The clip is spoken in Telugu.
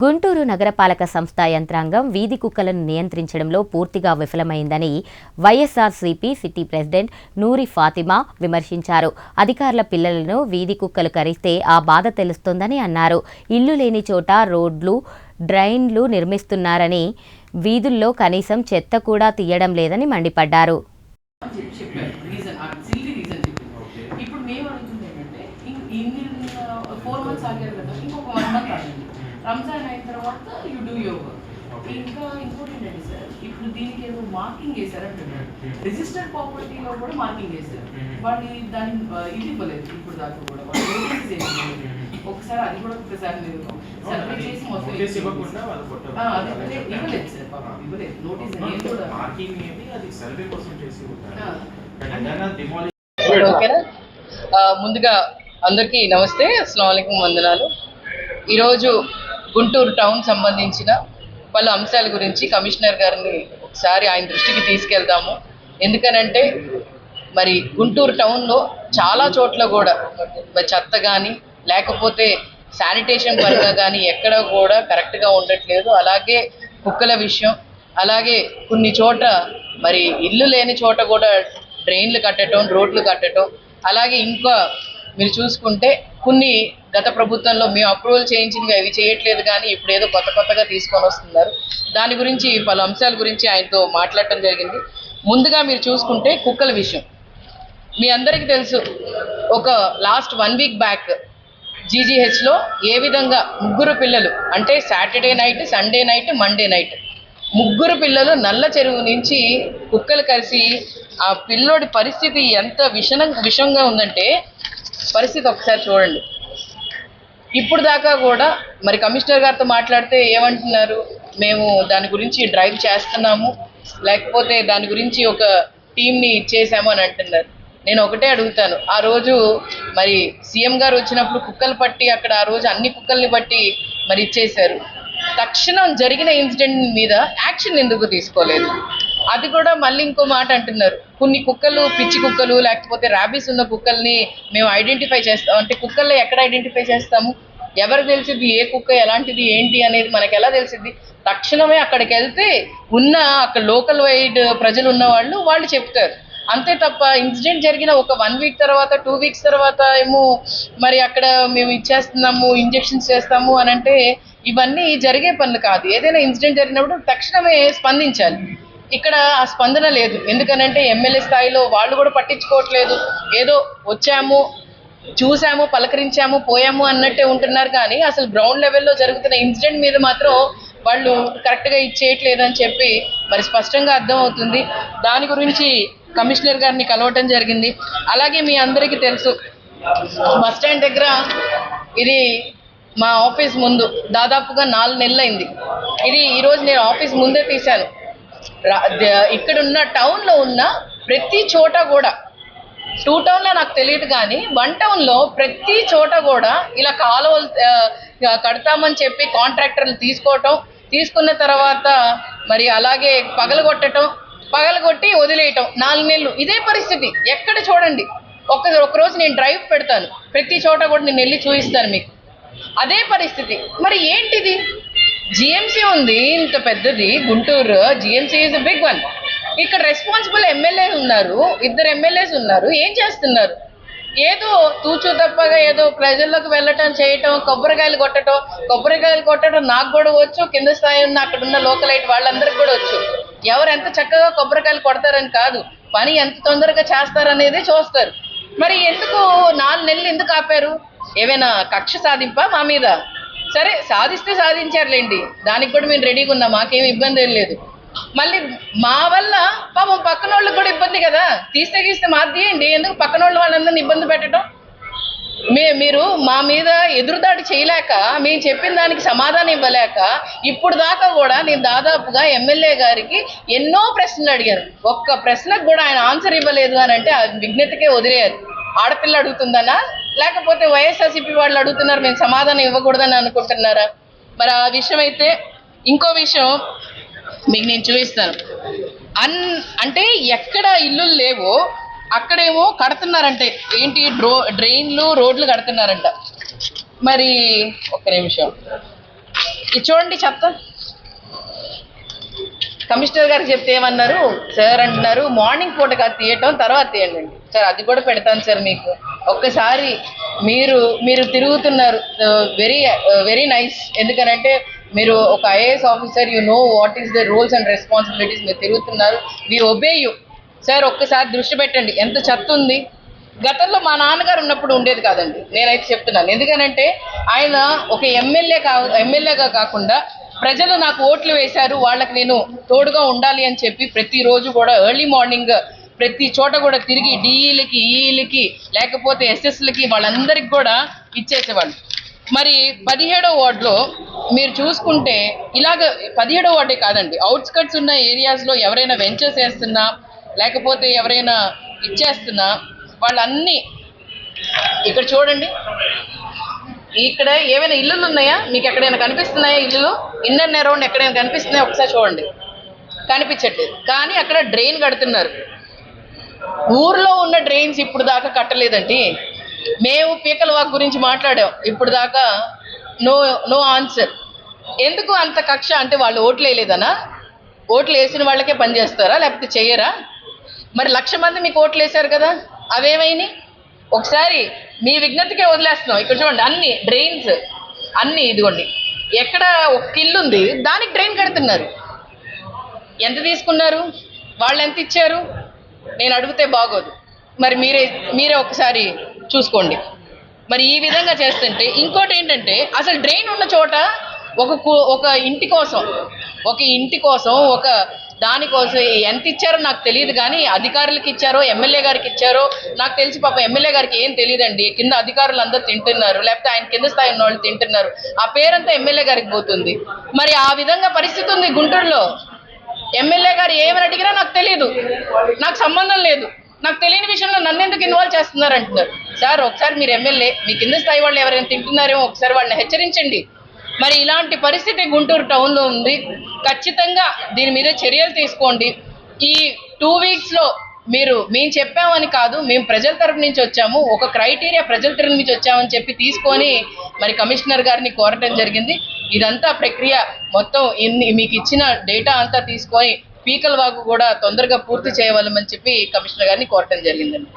గుంటూరు నగరపాలక సంస్థ యంత్రాంగం వీధి కుక్కలను నియంత్రించడంలో పూర్తిగా విఫలమైందని వైఎస్ఆర్సీపీ సిటీ ప్రెసిడెంట్ నూరి ఫాతిమా విమర్శించారు. అధికారుల పిల్లలను వీధి కుక్కలు కరిస్తే ఆ బాధ తెలుస్తోందని అన్నారు. ఇల్లు లేని చోట రోడ్లు, డ్రైన్లు నిర్మిస్తున్నారని, వీధుల్లో కనీసం చెత్త కూడా తీయడం లేదని మండిపడ్డారు. రంజాన్ అయిన తర్వాత యూ డూ యోగా. ఇంకా ఇంకోటి ఏంటంటే సార్, ఇప్పుడు దీనికి ఏదో మార్కింగ్ చేశారంటున్నారు. రిజిస్టర్డ్ ప్రాపర్టీలో కూడా మార్కింగ్ చేశారు. వాళ్ళు దాన్ని ఇది ఇవ్వలేదు. ఇప్పుడు దాకా కూడా ఒకసారి అది కూడా ఒకసారి మీరు సర్వే చేసి మొత్తం ఇవ్వలేదు సార్. ఇవ్వలేదు నోటీస్. నేను కూడా ఓకేనా. ముందుగా అందరికీ నమస్తే, అస్సలాము అలైకుం, వందనాలు. ఈరోజు గుంటూరు టౌన్ సంబంధించిన పలు అంశాల గురించి కమిషనర్ గారిని ఒకసారి ఆయన దృష్టికి తీసుకెళ్దాము. ఎందుకనంటే మరి గుంటూరు టౌన్లో చాలా చోట్ల కూడా చెత్త కానీ లేకపోతే శానిటేషన్ పరంగా కానీ ఎక్కడ కూడా కరెక్ట్గా ఉండట్లేదు. అలాగే కుక్కల విషయం, అలాగే కొన్ని చోట మరి ఇల్లు లేని చోట కూడా డ్రైన్లు కట్టడం, రోడ్లు కట్టడం, అలాగే ఇంకా మీరు చూసుకుంటే కొన్ని గత ప్రభుత్వంలో మేము అప్రూవల్ చేయించినవి అవి చేయట్లేదు, కానీ ఇప్పుడు ఏదో కొత్తగా తీసుకొని వస్తున్నారు. దాని గురించి పలు అంశాల గురించి ఆయనతో మాట్లాడటం జరిగింది. ముందుగా మీరు చూసుకుంటే కుక్కల విషయం మీ అందరికీ తెలుసు. ఒక లాస్ట్ 1 వీక్ బ్యాక్ జీజీహెచ్లో ఏ విధంగా 3 పిల్లలు, అంటే Saturday night, Sunday night, Monday night 3 పిల్లలు నల్ల చెరువు నుంచి కుక్కలు కలిసి ఆ పిల్లోడి పరిస్థితి ఎంత విషంగా ఉందంటే పరిస్థితి ఒకసారి చూడండి. ఇప్పుడు దాకా కూడా మరి కమిషనర్ గారితో మాట్లాడితే ఏమంటున్నారు, మేము దాని గురించి డ్రైవ్ చేస్తున్నాము, లేకపోతే దాని గురించి ఒక టీంని ఇచ్చేసాము అని అంటున్నారు. నేను ఒకటే అడుగుతాను, ఆ రోజు మరి సీఎం గారు వచ్చినప్పుడు కుక్కలు పట్టి అక్కడ ఆ రోజు అన్ని కుక్కల్ని బట్టి మరి ఇచ్చేశారు. తక్షణం జరిగిన ఇన్సిడెంట్ మీద యాక్షన్ ఎందుకు తీసుకోలేదు? అది కూడా మళ్ళీ ఇంకో మాట అంటున్నారు, కొన్ని కుక్కలు పిచ్చి కుక్కలు లేకపోతే ర్యాబీస్ ఉన్న కుక్కల్ని మేము ఐడెంటిఫై చేస్తాం. అంటే కుక్కల్లో ఎక్కడ ఐడెంటిఫై చేస్తాము? ఎవరు తెలిసిద్ది ఏ కుక్క ఎలాంటిది ఏంటి అనేది మనకు ఎలా తెలిసిద్ది? తక్షణమే అక్కడికి వెళ్తే ఉన్న అక్కడ లోకల్ వైడ్ ప్రజలు ఉన్న వాళ్ళు చెప్తారు. అంతే తప్ప ఇన్సిడెంట్ జరిగిన ఒక 1 వీక్ తర్వాత 2 వీక్స్ తర్వాత ఏమో మరి అక్కడ మేము ఇచ్చేస్తున్నాము, ఇంజెక్షన్స్ చేస్తాము అని అంటే ఇవన్నీ జరిగే పనులు కాదు. ఏదైనా ఇన్సిడెంట్ జరిగినప్పుడు తక్షణమే స్పందించాలి. ఇక్కడ ఆ స్పందన లేదు. ఎందుకనంటే ఎమ్మెల్యే స్థాయిలో వాళ్ళు కూడా పట్టించుకోవట్లేదు. ఏదో వచ్చాము, చూసాము, పలకరించాము, పోయాము అన్నట్టే ఉంటున్నారు. కానీ అసలు గ్రౌండ్ లెవెల్లో జరుగుతున్న ఇన్సిడెంట్ మీద మాత్రం వాళ్ళు కరెక్ట్గా ఇచ్చేయట్లేదు అని చెప్పి మరి స్పష్టంగా అర్థమవుతుంది. దాని గురించి కమిషనర్ గారిని కలవటం జరిగింది. అలాగే మీ అందరికీ తెలుసు, బస్ స్టాండ్ దగ్గర ఇది మా ఆఫీస్ ముందు దాదాపుగా 4 నెలలు అయింది. ఇది ఈరోజు నేను ఆఫీస్ ముందే తీశాను. ఇక్కడున్న టౌన్లో ఉన్న ప్రతి చోట కూడా, 2 టౌన్లో నాకు తెలియదు కానీ 1 టౌన్లో ప్రతి చోట కూడా ఇలా కాలువలు కడతామని చెప్పి కాంట్రాక్టర్లు తీసుకున్న తర్వాత మరి అలాగే పగలగొట్టి వదిలేయటం. 4 నెలలు ఇదే పరిస్థితి. ఎక్కడ చూడండి, ఒకరోజు నేను డ్రైవ్ పెడతాను, ప్రతి చోట కూడా నేను వెళ్ళి చూపిస్తాను మీకు. అదే పరిస్థితి. మరి ఏంటిది? జిఎంసీ ఉంది, ఇంత పెద్దది Guntur. GMC is a big one. ఇక్కడ రెస్పాన్సిబుల్ ఎమ్మెల్యే ఉన్నారు, 2 ఎమ్మెల్యేస్ ఉన్నారు. ఏం చేస్తున్నారు? ఏదో తూచు తప్పగా ఏదో ప్రజల్లోకి వెళ్ళటం, చేయటం, కొబ్బరికాయలు కొట్టడం నాకు కూడా వచ్చు, కింద స్థాయి ఉన్న అక్కడ ఉన్న లోకలైట్ వాళ్ళందరికీ కూడా వచ్చు. ఎవరు ఎంత చక్కగా కొబ్బరికాయలు కొడతారని కాదు, పని ఎంత తొందరగా చేస్తారనేది చూస్తారు. మరి ఎందుకు 4 నెలలు ఎందుకు ఆపారు? ఏమైనా కక్ష సాధింపా మా మీద? సరే, సాధిస్తే సాధించారులేండి, దానికి కూడా మేము రెడీగా ఉన్నాం, మాకేమి ఇబ్బంది ఏం లేదు. మళ్ళీ మా వల్ల పాపం పక్కన వాళ్ళకి కూడా ఇబ్బంది కదా. గీస్తే మాది తీయండి, ఎందుకు పక్కన వాళ్ళందరినీ ఇబ్బంది పెట్టడం? మీరు మా మీద ఎదురుదాడి చేయలేక, మేము చెప్పిన దానికి సమాధానం ఇవ్వలేక ఇప్పుడు దాకా కూడా నేను దాదాపుగా ఎమ్మెల్యే గారికి ఎన్నో ప్రశ్నలు అడిగాను. ఒక్క ప్రశ్నకు కూడా ఆయన ఆన్సర్ ఇవ్వలేదు అని అంటే ఆ విజ్ఞతకే వదిలేయారు. ఆడపిల్ల అడుగుతుందనా, లేకపోతే వైఎస్ఆర్సీపీ వాళ్ళు అడుగుతున్నారు మేము సమాధానం ఇవ్వకూడదని అనుకుంటున్నారా? మరి ఆ విషయం అయితే, ఇంకో విషయం మీకు నేను చూపిస్తాను. అంటే ఎక్కడ ఇల్లు లేవో అక్కడేమో కడుతున్నారంటే ఏంటి, డ్రైన్లు, రోడ్లు కడుతున్నారంట. మరి ఒక్క నిమిషం, ఇది చూడండి చెత్త. కమిషనర్ గారికి చెప్తే ఏమన్నారు సార్ అంటున్నారు, మార్నింగ్ పూట కాదు తీయటం, తర్వాత తీయండి. సార్ అది కూడా పెడతాను సార్ మీకు. ఒక్కసారి మీరు తిరుగుతున్నారు, వెరీ వెరీ నైస్. ఎందుకనంటే మీరు ఒక IAS officer, you know what is the rules and responsibilities. మీరు తిరుగుతున్నారు, వి ఒబే యూ. సార్ ఒక్కసారి దృష్టి పెట్టండి, ఎంత చెత్త ఉంది. గతంలో మా నాన్నగారు ఉన్నప్పుడు ఉండేది కాదండి, నేనైతే చెప్తున్నాను. ఎందుకనంటే ఆయన ఒక ఎమ్మెల్యేగా కాకుండా ప్రజలు నాకు ఓట్లు వేశారు, వాళ్ళకి నేను తోడుగా ఉండాలి అని చెప్పి ప్రతిరోజు కూడా ఎర్లీ మార్నింగ్ ప్రతి చోట కూడా తిరిగి డిఈలకి, ఈఈలకి, లేకపోతే ఎస్ఎస్లకి, వాళ్ళందరికీ కూడా ఇచ్చేసేవాళ్ళు. మరి 17వ వార్డులో మీరు చూసుకుంటే ఇలాగ 17వ వార్డే కాదండి, అవుట్స్కట్స్ ఉన్న ఏరియాస్లో ఎవరైనా వెంచర్స్ వేస్తున్నా, లేకపోతే ఎవరైనా ఇచ్చేస్తున్నా, వాళ్ళన్నీ ఇక్కడ చూడండి. ఇక్కడ ఏమైనా ఇల్లులు ఉన్నాయా మీకు? ఎక్కడైనా కనిపిస్తున్నాయా ఇల్లులు? ఇన్నర్ అరౌండ్ ఎక్కడైనా కనిపిస్తున్నాయా? ఒకసారి చూడండి, కనిపించట్లేదు. కానీ అక్కడ డ్రైన్ కడుతున్నారు. ఊర్లో ఉన్న డ్రైన్స్ ఇప్పుడు దాకా కట్టలేదండి. మేము పీకల వాక్ గురించి మాట్లాడాం, ఇప్పుడు దాకా నో ఆన్సర్. ఎందుకు అంత కక్ష? అంటే వాళ్ళు ఓట్లు వేయలేదనా? ఓట్లు వేసిన వాళ్ళకే పనిచేస్తారా, లేకపోతే చెయ్యరా? మరి 1,00,000 మంది మీకు ఓట్లు వేశారు కదా, అవేమైనాయి? ఒకసారి మీ విజ్ఞతకే వదిలేస్తున్నాం. ఇక్కడ చూడండి, అన్ని డ్రైన్స్ అన్నీ ఇదిగోండి. ఎక్కడ ఒక ఇల్లు ఉంది, దానికి డ్రైన్ కడుతున్నారు. ఎంత తీసుకున్నారు? వాళ్ళు ఎంత ఇచ్చారు? నేను అడిగితే బాగోదు. మరి మీరే ఒకసారి చూసుకోండి. మరి ఈ విధంగా చేస్తుంటే ఇంకోటి ఏంటంటే, అసలు డ్రైన్ ఉన్న చోట ఒక ఇంటి కోసం ఒక దానికోసం ఎంత ఇచ్చారో నాకు తెలియదు. కానీ అధికారులకు ఇచ్చారో ఎమ్మెల్యే గారికి ఇచ్చారో నాకు తెలిసి, పాపం ఎమ్మెల్యే గారికి ఏం తెలియదండి. కింద అధికారులు అందరూ తింటున్నారు, లేకపోతే ఆయన కింద స్థాయి ఉన్న వాళ్ళు తింటున్నారు. ఆ పేరంతా ఎమ్మెల్యే గారికి పోతుంది. మరి ఆ విధంగా పరిస్థితి ఉంది గుంటూరులో. ఎమ్మెల్యే గారు ఏమని అడిగినా నాకు తెలియదు, నాకు సంబంధం లేదు, నాకు తెలియని విషయంలో నన్ను ఎందుకు ఇన్వాల్వ్ చేస్తున్నారు అంటున్నారు. సార్ ఒకసారి మీరు ఎమ్మెల్యే, మీ కింద స్థాయి వాళ్ళు ఎవరైనా తింటున్నారేమో ఒకసారి వాళ్ళని హెచ్చరించండి. మరి ఇలాంటి పరిస్థితి గుంటూరు టౌన్లో ఉంది. ఖచ్చితంగా దీని మీద చర్యలు తీసుకోండి. ఈ 2 వీక్స్లో మేము చెప్పామని కాదు, మేము ప్రజల తరపు నుంచి వచ్చాము, ఒక క్రైటీరియా ప్రజల తరపు నుంచి వచ్చామని చెప్పి తీసుకొని మరి కమిషనర్ గారిని కోరటం జరిగింది. ఇదంతా ప్రక్రియ మొత్తం మీకు ఇచ్చిన డేటా అంతా తీసుకొని పీకల వాగు కూడా తొందరగా పూర్తి చేయవాలని చెప్పి కమిషనర్ గారిని కోరటం జరిగిందండి.